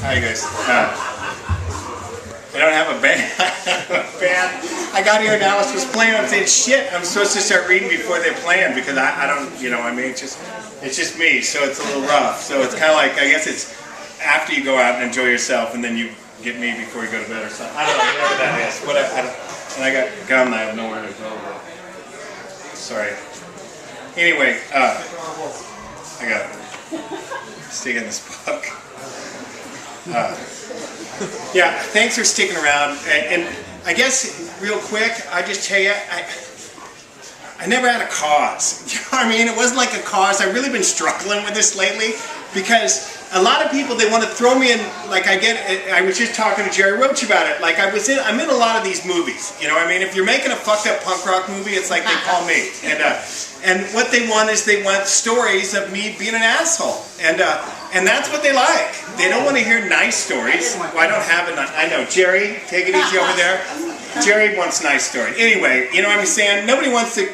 Hi guys. I don't have a band. I got here and Alice was playing. I'm saying, shit, I'm supposed to start reading before they're playing because I don't, you know, I mean, it's just me, so it's a little rough. So it's kind of like, I guess it's after you go out and enjoy yourself and then you get me before you go to bed or something. I don't know, whatever that is. And I got gum, I have nowhere to go. Sorry. Anyway, I got stick in this book. Yeah, thanks for sticking around. And I guess, real quick, I just tell you, I never had a cause. You know what I mean? It wasn't like a cause. I've really been struggling with this lately because a lot of people, they want to throw me in, like I was just talking to Jerry Roach about it, like I'm in a lot of these movies, you know what I mean? If you're making a fucked up punk rock movie, it's like they call me. And what they want is they want stories of me being an asshole. And that's what they like. They don't want to hear nice stories. Well, I don't have a I know, Jerry, take it easy over there. Jerry wants nice stories. Anyway, you know what I'm saying? Nobody wants to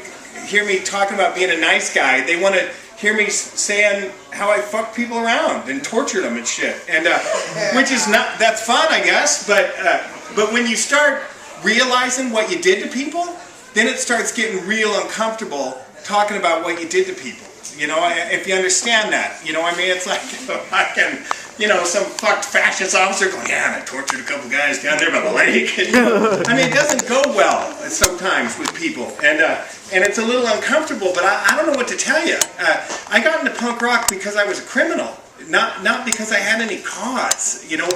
hear me talking about being a nice guy. They want to hear me saying how I fuck people around and torture them and shit. And which is not, that's fun, I guess, but when you start realizing what you did to people, then it starts getting real uncomfortable talking about what you did to people. You know, if you understand that, you know what I mean? It's like, you know, some fucked fascist officer going, yeah, I tortured a couple guys down there by the lake. You know? I mean, it doesn't go well sometimes with people, and it's a little uncomfortable, but I don't know what to tell you. I got into punk rock because I was a criminal, not because I had any cause, you know,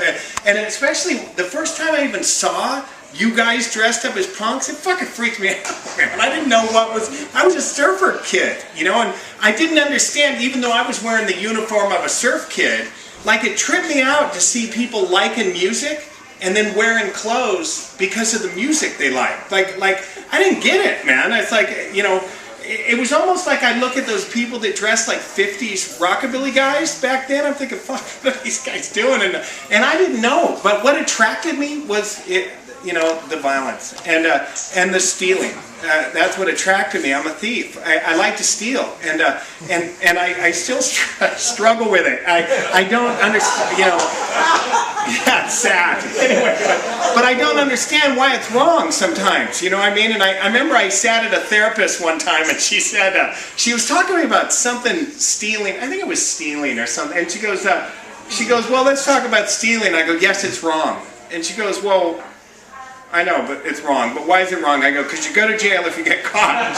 and especially the first time I even saw you guys dressed up as punks, it fucking freaked me out, man. I didn't know I was a surfer kid, you know, and I didn't understand, even though I was wearing the uniform of a surf kid, like it tripped me out to see people liking music and then wearing clothes because of the music they liked. Like I didn't get it, man. It's like, you know, it was almost like I look at those people that dressed like 50s rockabilly guys back then. I'm thinking, fuck, what are these guys doing? And I didn't know. But what attracted me was you know, the violence and the stealing. That's what attracted me. I'm a thief. I like to steal, and I still struggle with it. I don't understand. You know, yeah, it's sad. Anyway, but I don't understand why it's wrong sometimes. You know what I mean? And I remember I sat at a therapist one time, and she said she was talking to me about something stealing. I think it was stealing or something. And she goes, well, let's talk about stealing. I go, yes, it's wrong. And she goes, well, I know, but it's wrong. But why is it wrong? I go, because you go to jail if you get caught.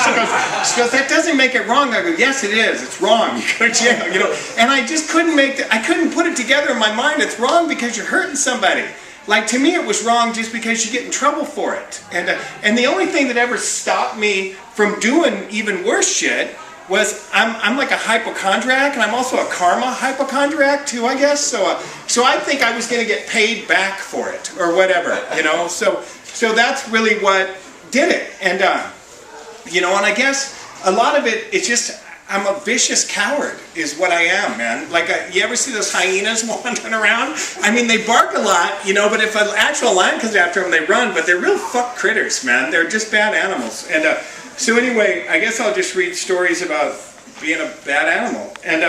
She goes, that doesn't make it wrong. I go, yes, it is. It's wrong. You go to jail, you know. And I just couldn't I couldn't put it together in my mind. It's wrong because you're hurting somebody. Like, to me, it was wrong just because you get in trouble for it. And the only thing that ever stopped me from doing even worse shit was I'm like a hypochondriac, and I'm also a karma hypochondriac too, I guess. So I think I was going to get paid back for it or whatever, you know. So that's really what did it, and you know, and I guess a lot of it is just I'm a vicious coward, is what I am, man. Like, you ever see those hyenas wandering around? I mean, they bark a lot, you know, but if an actual lion comes after them, they run. But they're real fuck critters, man. They're just bad animals, and so anyway, I guess I'll just read stories about being a bad animal. And,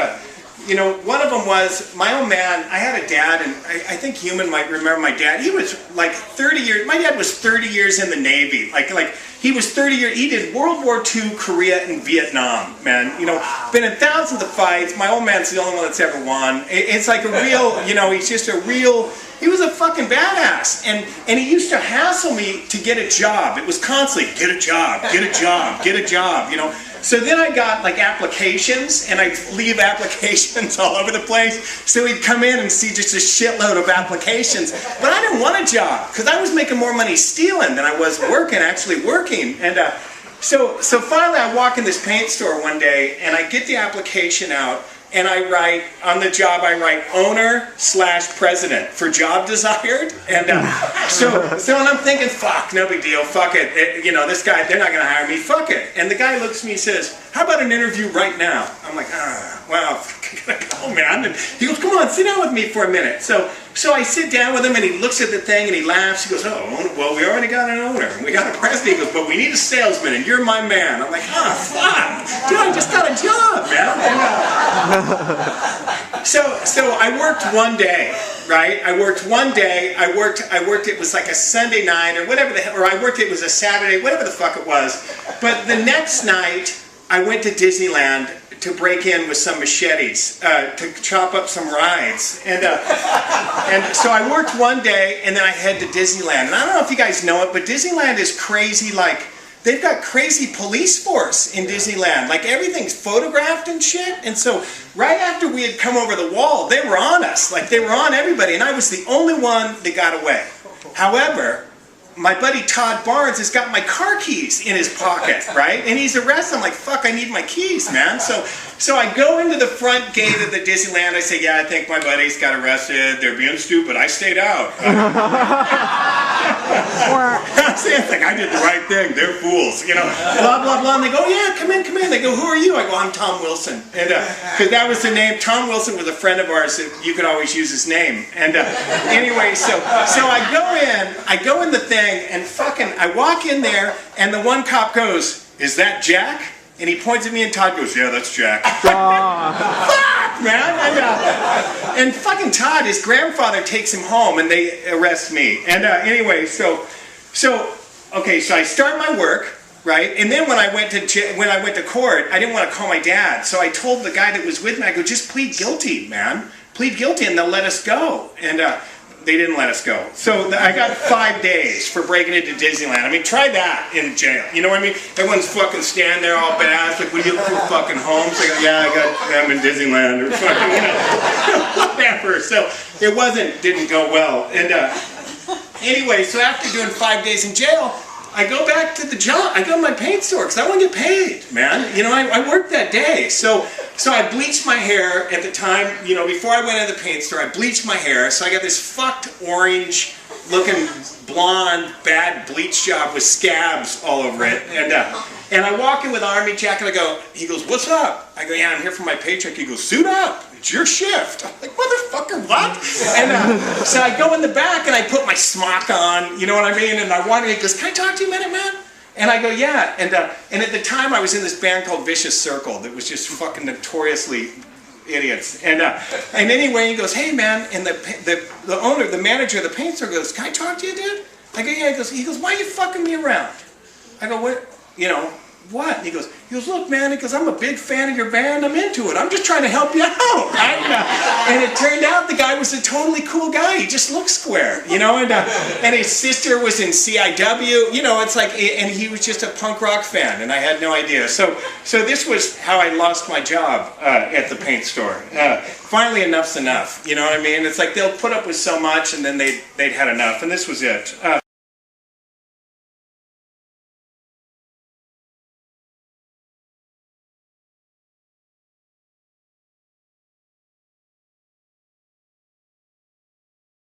you know, one of them was, my old man, I had a dad, and I think Human might remember my dad. He was like 30 years, my dad was 30 years in the Navy. Like he was 30 years, he did World War II, Korea, and Vietnam, man. You know, been in thousands of fights. My old man's the only one that's ever won. It's like a real, you know, he's just a real, he was a fucking badass, and he used to hassle me to get a job. It was constantly, get a job, get a job, get a job, you know. So then I got like applications, and I'd leave applications all over the place. So he'd come in and see just a shitload of applications. But I didn't want a job, because I was making more money stealing than I was actually working. And so finally I walk in this paint store one day, and I get the application out, and I write, on the job, I write owner/president for job desired. And so and I'm thinking, fuck, no big deal, fuck it. You know, this guy, they're not going to hire me, fuck it. And the guy looks at me and says, how about an interview right now? I'm like, well, I gotta go, man. And he goes, come on, sit down with me for a minute. So I sit down with him, and he looks at the thing, and he laughs. He goes, oh, well, we already got an owner, and we got a president. He goes, but we need a salesman, and you're my man. I'm like, fuck. Dude, I just got a job, man. So I worked one day, right? I worked one day. I worked. It was like a Sunday night or whatever the hell, or I worked. It was a Saturday, whatever the fuck it was. But the next night, I went to Disneyland to break in with some machetes to chop up some rides, and so I worked one day, and then I head to Disneyland. And I don't know if you guys know it, but Disneyland is crazy. Like, they've got crazy police force in Disneyland. Like, everything's photographed and shit. And so right after we had come over the wall, they were on us. Like, they were on everybody, and I was the only one that got away. However, my buddy Todd Barnes has got my car keys in his pocket, right? And he's arrested. I'm like, fuck, I need my keys, man. So I go into the front gate of the Disneyland. I say, yeah, I think my buddies got arrested. They're being stupid. I stayed out. It's like, I did the right thing. They're fools, you know. Blah, blah, blah. And they go, yeah, come in, come in. They go, who are you? I go, I'm Tom Wilson. And because that was the name. Tom Wilson was a friend of ours. That you could always use his name. And anyway, so I go in the thing, and fucking, I walk in there, and the one cop goes, is that Jack? And he points at me, and Todd goes, yeah, that's Jack. Fuck, man. And fucking Todd, his grandfather takes him home, and they arrest me. And anyway, so I start my work, right? And then when I went to court, I didn't want to call my dad, so I told the guy that was with me, I go, just plead guilty, man. Plead guilty, and they'll let us go. And they didn't let us go. So I got 5 days for breaking into Disneyland. I mean, try that in jail. You know what I mean? Everyone's fucking standing there all badass, like, when you go fucking home, it's like, yeah, I'm in Disneyland, or fucking, you know, whatever. So it didn't go well. And anyway, so after doing 5 days in jail, I go back to the job. I go to my paint store because I want to get paid, man. You know, I worked that day. So I bleached my hair at the time, you know, before I went into the paint store, I bleached my hair. So I got this fucked orange looking blonde, bad bleach job with scabs all over it. And I walk in with an army jacket. He goes, what's up? I go, yeah, I'm here for my paycheck. He goes, suit up. It's your shift. I'm like, motherfucker, what? And so I go in the back and I put my smock on, you know what I mean? And he goes, can I talk to you a minute, man? And I go, yeah. And at the time I was in this band called Vicious Circle that was just fucking notoriously idiots. And anyway, he goes, hey, man. And the owner, the manager of the paint store goes, can I talk to you, dude? I go, yeah. He goes, why are you fucking me around? I go, what? You know, what? And he goes, look, man, I'm a big fan of your band. I'm into it. I'm just trying to help you out. Right? And it turned out the guy was a totally cool guy. He just looked square, you know, and his sister was in CIW, you know, it's like, and he was just a punk rock fan, and I had no idea. So this was how I lost my job at the paint store. Finally, enough's enough, you know what I mean? It's like they'll put up with so much, and then they'd had enough, and this was it.